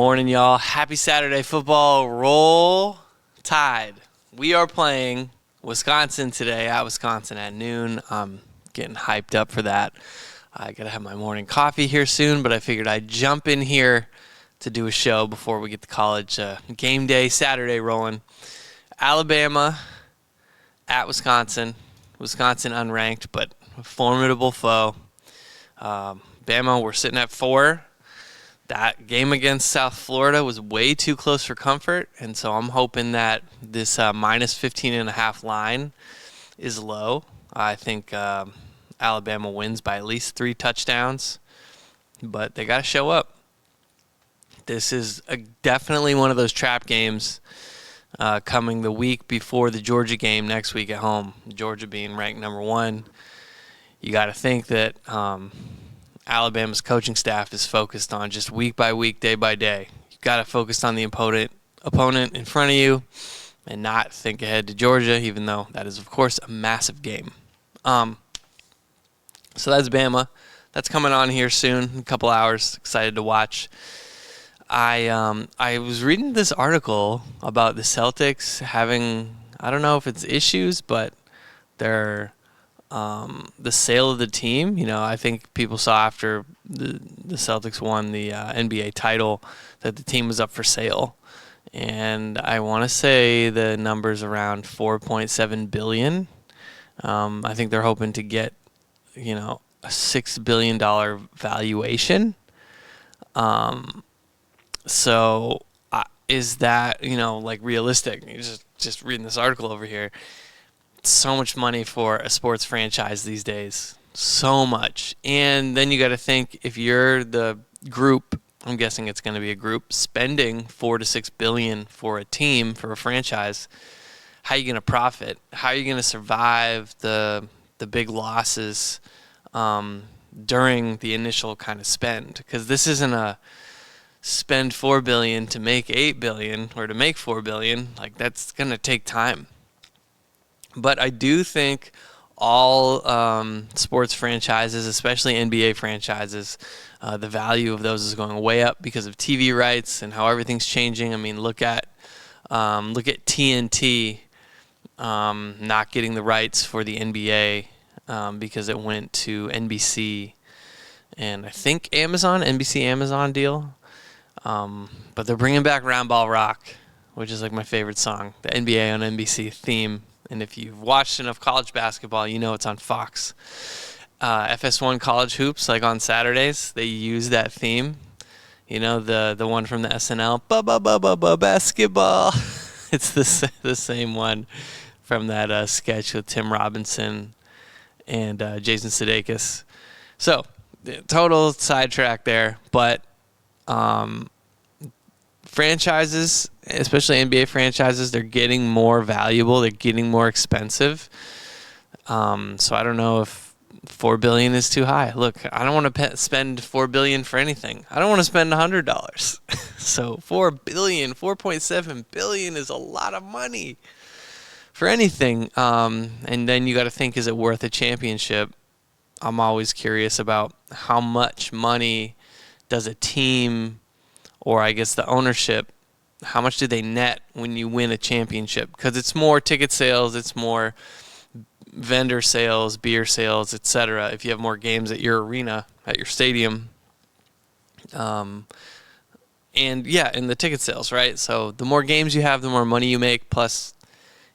Morning, y'all. Happy Saturday football. Roll Tide. We are playing Wisconsin today at Wisconsin at noon. I'm getting hyped up for that. I got to have my morning coffee here soon, but I figured I'd jump in here to do a show before we get the college game day Saturday rolling. Alabama at Wisconsin. Wisconsin unranked, but a formidable foe. Bama, we're sitting at 4. That game against South Florida was way too close for comfort, and so I'm hoping that this minus 15.5 line is low. I think Alabama wins by at least 3 touchdowns, but they got to show up. This is definitely one of those trap games coming the week before the Georgia game next week at home. Georgia being ranked number 1. You got to think that Alabama's coaching staff is focused on just week by week, day by day. You've got to focus on the opponent in front of you and not think ahead to Georgia, even though that is, of course, a massive game. So that's Bama. That's coming on here soon, a couple hours. Excited to watch. I was reading this article about the Celtics having, I don't know if it's issues, but they're the sale of the team. You know, I think people saw after the Celtics won the NBA title that the team was up for sale. And I want to say the number's around $4.7 billion. I think they're hoping to get, a $6 billion valuation. So is that, realistic? Just reading this article over here. So much money for a sports franchise these days. So much. And then you got to think, if you're the group, I'm guessing it's going to be a group, spending $4 to $6 billion for a team, for a franchise, how are you going to profit? How are you going to survive the big losses during the initial kind of spend? Because this isn't a spend $4 billion to make $8 billion or to make $4 billion. Like, that's going to take time. But I do think all sports franchises, especially NBA franchises, the value of those is going way up because of TV rights and how everything's changing. I mean, look at TNT not getting the rights for the NBA because it went to NBC and I think NBC-Amazon deal. But they're bringing back Round Ball Rock, which is like my favorite song, the NBA on NBC theme. And if you've watched enough college basketball, you know it's on Fox. FS1 College Hoops, like on Saturdays, they use that theme. You know, the one from the SNL, basketball. It's the same one from that sketch with Tim Robinson and Jason Sudeikis. So, total sidetrack there. But franchises, especially NBA franchises, they're getting more valuable. They're getting more expensive. So I don't know if $4 billion is too high. Look, I don't want to spend $4 billion for anything. I don't want to spend $100. So $4.7 billion is a lot of money for anything. And then you got to think, is it worth a championship? I'm always curious about how much money does a team, or I guess the ownership, how much do they net when you win a championship? Because it's more ticket sales, it's more vendor sales, beer sales, etc. If you have more games at your arena, at your stadium. And the ticket sales, right? So the more games you have, the more money you make, plus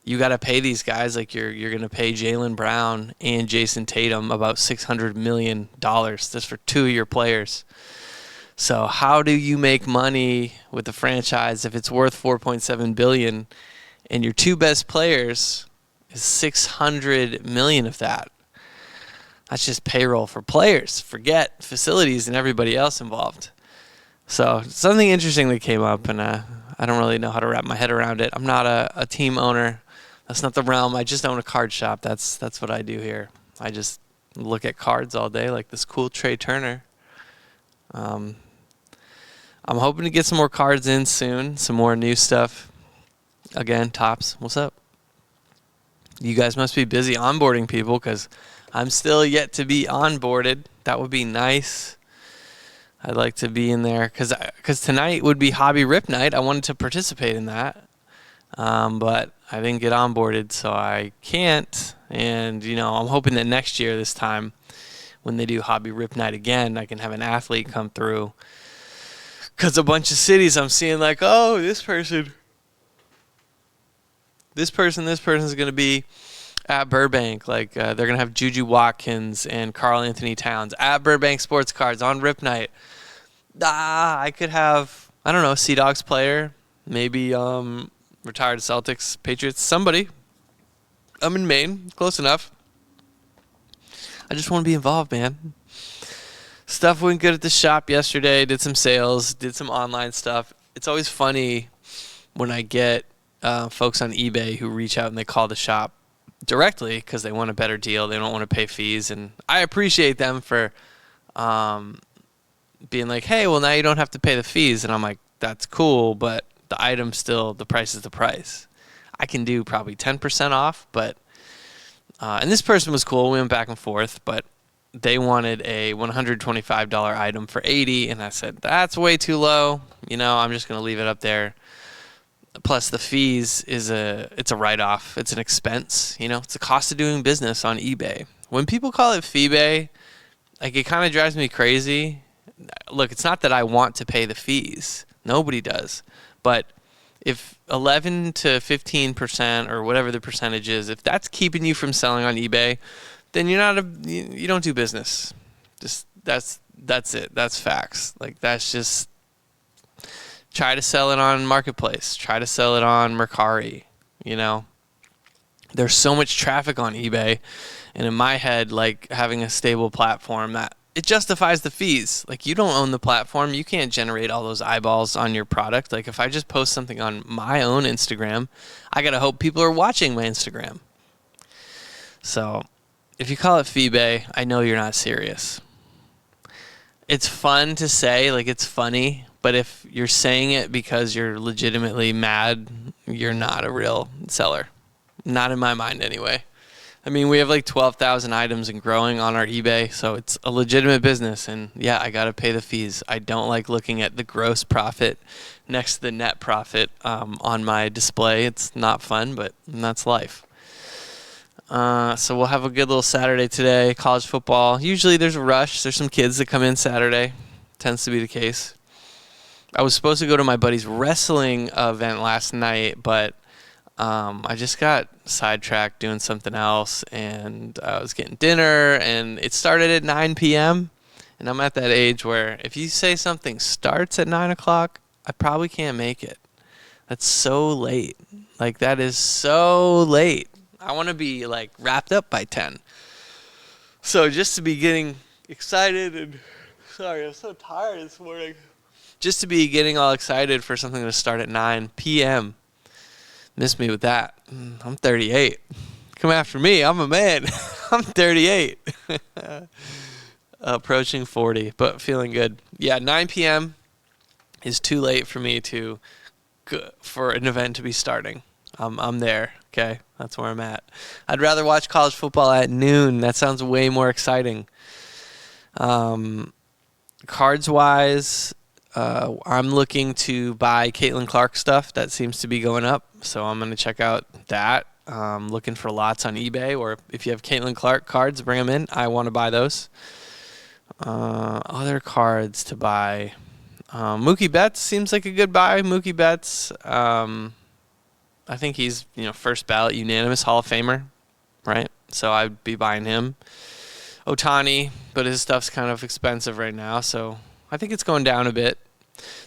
you got to pay these guys. Like you're going to pay Jaylen Brown and Jason Tatum about $600 million just for 2 of your players. So how do you make money with the franchise if it's worth $4.7 billion and your 2 best players is $600 million of that? That's just payroll for players. Forget facilities and everybody else involved. So something interesting that came up, and I don't really know how to wrap my head around it. I'm not a team owner. That's not the realm. I just own a card shop. That's what I do here. I just look at cards all day, like this cool Trey Turner. I'm hoping to get some more cards in soon, some more new stuff. Again, Tops, what's up? You guys must be busy onboarding people because I'm still yet to be onboarded. That would be nice. I'd like to be in there because tonight would be Hobby Rip Night. I wanted to participate in that, but I didn't get onboarded, so I can't. And, I'm hoping that next year this time when they do Hobby Rip Night again, I can have an athlete come through. Because a bunch of cities I'm seeing like, oh, this person's going to be at Burbank. Like, they're going to have Juju Watkins and Karl Anthony Towns at Burbank Sports Cards on Rip Night. I could have, I don't know, Sea Dogs player, maybe retired Celtics, Patriots, somebody. I'm in Maine, close enough. I just want to be involved, man. Stuff went good at the shop yesterday. Did some sales, did some online stuff. It's always funny when I get folks on eBay who reach out and they call the shop directly because they want a better deal. They don't want to pay fees. And I appreciate them for being like, hey, well, now you don't have to pay the fees. And I'm like, that's cool, but the item still, the price is the price. I can do probably 10% off, but and this person was cool. We went back and forth, but they wanted a $125 item for $80, and I said, that's way too low. I'm just going to leave it up there. Plus, the fees it's a write-off. It's an expense. It's a cost of doing business on eBay. When people call it Feebay, like, it kind of drives me crazy. Look, it's not that I want to pay the fees. Nobody does. But if 11 to 15% or whatever the percentage is, if that's keeping you from selling on eBay, then you don't do business. Just that's it. That's facts. Like, that's just, try to sell it on Marketplace. Try to sell it on Mercari. There's so much traffic on eBay, and in my head, like, having a stable platform, that it justifies the fees. Like, you don't own the platform. You can't generate all those eyeballs on your product. Like, if I just post something on my own Instagram, I got to hope people are watching my Instagram. So if you call it Feebay, I know you're not serious. It's fun to say, like, it's funny, but if you're saying it because you're legitimately mad, you're not a real seller. Not in my mind, anyway. I mean, we have like 12,000 items and growing on our eBay, so it's a legitimate business, and yeah, I got to pay the fees. I don't like looking at the gross profit next to the net profit on my display. It's not fun, but that's life. So we'll have a good little Saturday today. College football. Usually there's a rush. There's some kids that come in Saturday. Tends to be the case. I was supposed to go to my buddy's wrestling event last night, but I just got sidetracked doing something else, and I was getting dinner, and it started at 9 p.m., and I'm at that age where if you say something starts at 9 o'clock, I probably can't make it. That's so late. Like, that is so late. I want to be, like, wrapped up by 10. So just to be getting excited and... Sorry, I'm so tired this morning. Just to be getting all excited for something to start at 9 p.m. Miss me with that. I'm 38. Come after me. I'm a man. I'm 38. Approaching 40, but feeling good. Yeah, 9 p.m. is too late for me for an event to be starting. I'm there, okay? That's where I'm at. I'd rather watch college football at noon. That sounds way more exciting. Cards-wise, I'm looking to buy Caitlin Clark stuff. That seems to be going up, so I'm going to check out that. Looking for lots on eBay, or if you have Caitlin Clark cards, bring them in. I want to buy those. Other cards to buy. Mookie Betts seems like a good buy. Mookie Betts, I think he's first ballot unanimous Hall of Famer, right? So I'd be buying him. Ohtani, but his stuff's kind of expensive right now, so I think it's going down a bit.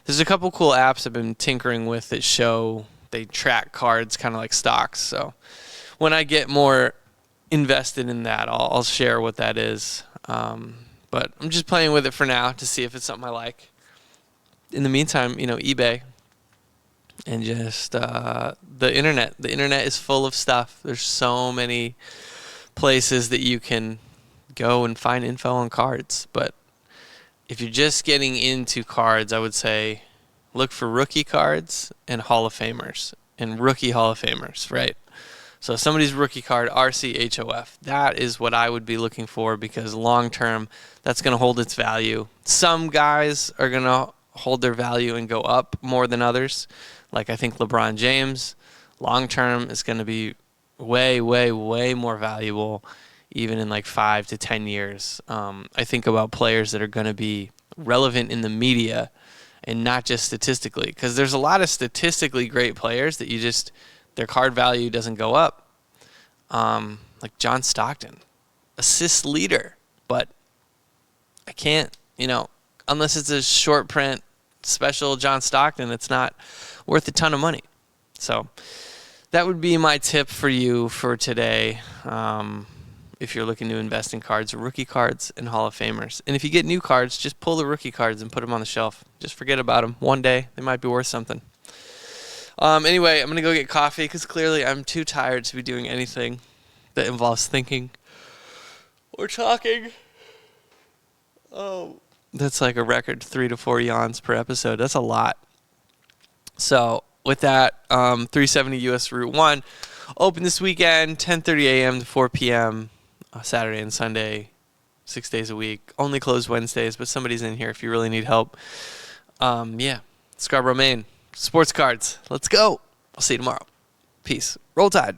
There's a couple cool apps I've been tinkering with that they track cards kind of like stocks. So when I get more invested in that, I'll share what that is. But I'm just playing with it for now to see if it's something I like. In the meantime, eBay and just the internet. The internet is full of stuff. There's so many places that you can go and find info on cards. But if you're just getting into cards, I would say look for rookie cards and Hall of Famers and rookie Hall of Famers, right? So somebody's rookie card, RCHOF. That is what I would be looking for because long term, that's going to hold its value. Some guys are going to hold their value and go up more than others. Like I think LeBron James, long term is going to be way, way, way more valuable even in like 5 to 10 years. I think about players that are going to be relevant in the media and not just statistically, because there's a lot of statistically great players that their card value doesn't go up. Like John Stockton, assist leader, but I can't, unless it's a short print special John Stockton, it's not worth a ton of money. So that would be my tip for you for today. If you're looking to invest in cards, rookie cards and Hall of Famers. And if you get new cards, just pull the rookie cards and put them on the shelf. Just forget about them. One day, they might be worth something. Anyway, I'm going to go get coffee because clearly I'm too tired to be doing anything that involves thinking or talking. Oh, that's like a record 3 to 4 yawns per episode. That's a lot. So with that, 370 US Route 1, open this weekend, 10:30 a.m. to 4 p.m., Saturday and Sunday, 6 days a week. Only closed Wednesdays, but somebody's in here if you really need help. Scarborough, Maine. Sports cards. Let's go. I'll see you tomorrow. Peace. Roll Tide.